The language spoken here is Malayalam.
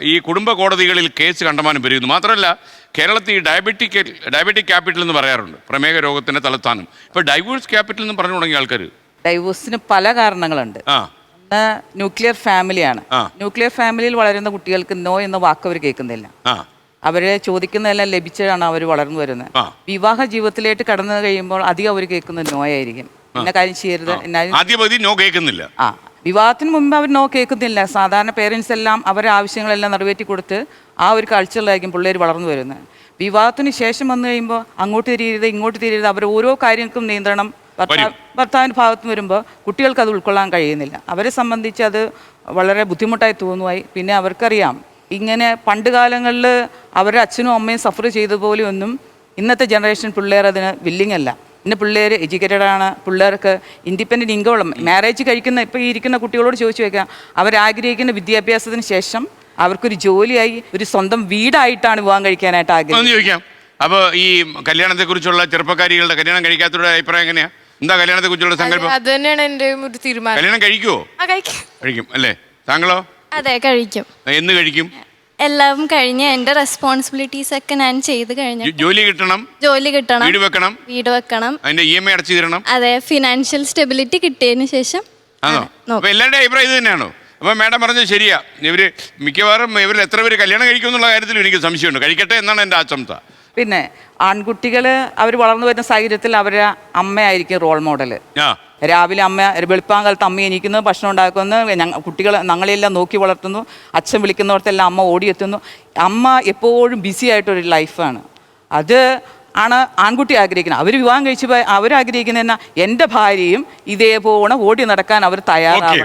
ഈ കുടുംബ കോടതികളിൽ കേസ് കണ്ടമാനം പെരുകുന്നു. മാത്രമല്ല കേരളത്തിൽ ഈ ഡയബറ്റിക് ക്യാപിറ്റൽ എന്ന് പറയാറുണ്ട്, പ്രമേഹ രോഗത്തിന്റെ തലസ്ഥാനം. ഇപ്പൊ ഡൈവോഴ്സ് ക്യാപിറ്റൽ എന്ന് പറഞ്ഞു തുടങ്ങിയ ആൾക്കാർ. ഡൈവോഴ്സിന് പല കാരണങ്ങളുണ്ട്. ഒന്ന് ന്യൂക്ലിയർ ഫാമിലിയാണ്. ന്യൂക്ലിയർ ഫാമിലിയിൽ വളരുന്ന കുട്ടികൾക്ക് നോ എന്ന വാക്ക് അവർ കേൾക്കുന്നില്ല. അവരെ ചോദിക്കുന്നതെല്ലാം ലഭിച്ചാണ് അവർ വളർന്നു വരുന്നത്. വിവാഹ ജീവിതത്തിലേക്ക് കടന്നു കഴിയുമ്പോൾ അധികം അവർ കേൾക്കുന്നത് നോ ആയിരിക്കും. ഇന്ന കാര്യം ചെയ്യരുത്, നോ കേൾക്കുന്നില്ല. വിവാഹത്തിന് മുമ്പ് അവർ നോ കേൾക്കുന്നില്ല. സാധാരണ പേരൻസ് എല്ലാം അവരുടെ ആവശ്യങ്ങളെല്ലാം നിറവേറ്റി കൊടുത്ത് ആ ഒരു കൾച്ചറിലായിരിക്കും പിള്ളേർ വളർന്നു വരുന്നത്. വിവാഹത്തിന് ശേഷം വന്നു കഴിയുമ്പോൾ അങ്ങോട്ട് തിരിയരുത് ഇങ്ങോട്ട് തിരിയരുത്, അവർ ഓരോ കാര്യങ്ങൾക്കും നിയന്ത്രണം ഭർത്താവിൻ്റെ ഭാഗത്ത് വരുമ്പോൾ കുട്ടികൾക്ക് അത് ഉൾക്കൊള്ളാൻ കഴിയുന്നില്ല. അവരെ സംബന്ധിച്ച് അത് വളരെ ബുദ്ധിമുട്ടായി തോന്നുമായി. പിന്നെ അവർക്കറിയാം ഇങ്ങനെ പണ്ട് കാലങ്ങളിൽ അവരുടെ അച്ഛനും അമ്മയും സഫർ ചെയ്തതുപോലെ ഒന്നും ഇന്നത്തെ ജനറേഷൻ പിള്ളേർ അതിന് വില്ലിങ് അല്ല. പിന്നെ പിള്ളേർ എഡ്യൂക്കേറ്റഡ് ആണ്, പിള്ളേർക്ക് ഇൻഡിപെൻഡൻറ്റ് ഇൻകം. മാരേജ് കഴിക്കുന്ന ഇപ്പോൾ ഈ ഇരിക്കുന്ന കുട്ടികളോട് ചോദിച്ചു വെക്കാം, അവരാഗ്രഹിക്കുന്ന വിദ്യാഭ്യാസത്തിന് ശേഷം അവർക്കൊരു ജോലിയായി ഒരു സ്വന്തം വീടായിട്ടാണ് വിവാഹം കഴിക്കാനായിട്ട് ആഗ്രഹിക്കുന്നത്. അപ്പോൾ ഈ കല്യാണത്തെ കുറിച്ചുള്ള ചെറുപ്പക്കാരികളുടെ കല്യാണം കഴിക്കാത്തവരുടെ അഭിപ്രായം എങ്ങനെയാ? എന്താ കല്യാണത്തെ കുറിച്ചുള്ള സങ്കല്പം? അത് തന്നെയാണ് എൻ്റെ ഒരു തീരുമാനം. കല്യാണം കഴിക്കുവോ? കഴിക്കും അല്ലേ? താങ്കളോ? അതെ, കഴിക്കും. എന്ന് കഴിക്കും? എല്ലാം കഴിഞ്ഞ് എന്റെ റെസ്പോൺസിബിലിറ്റീസ് ഒക്കെ ഞാൻ ചെയ്ത് കഴിഞ്ഞു. ജോലി കിട്ടണം, വീട് വെക്കണം, അതിന്റെ EMI അടച്ചു തരണം. അതെ, ഫിനാൻഷ്യൽ സ്റ്റെബിലിറ്റി കിട്ടിയതിന് ശേഷം. എല്ലാവരുടെ അഭിപ്രായം ഇത് തന്നെയാണോ? അപ്പൊ മാഡം പറഞ്ഞത് ശരിയാ. മിക്കവാറും ഇവരിൽ എത്ര പേര് കല്യാണം കഴിക്കുമെന്നുള്ള കാര്യത്തിൽ എനിക്ക് സംശയമുണ്ട്. കഴിക്കട്ടെ എന്നാണ് എൻ്റെ ആശംസ. പിന്നെ ആൺകുട്ടികൾ അവർ വളർന്നു വരുന്ന സാഹചര്യത്തിൽ അവരുടെ അമ്മയായിരിക്കും റോൾ മോഡല്. രാവിലെ അമ്മ വെളുപ്പാങ്കാലത്ത് അമ്മ എണീക്കുന്നു, ഭക്ഷണം ഉണ്ടാക്കുന്നു, കുട്ടികൾ ഞങ്ങളെല്ലാം നോക്കി വളർത്തുന്നു. അച്ഛൻ വിളിക്കുന്നിടത്തെല്ലാം അമ്മ ഓടിയെത്തുന്നു. അമ്മ എപ്പോഴും ബിസി ആയിട്ടൊരു ലൈഫാണ്. അത് ആണ് ആൺകുട്ടി ആഗ്രഹിക്കുന്നത്. അവർ വിവാഹം കഴിച്ച് അവരാഗ്രഹിക്കുന്നത് എന്നാൽ എൻ്റെ ഭാര്യയും ഇതേപോലെ ഓടി നടക്കാൻ അവർ തയ്യാറാണ്.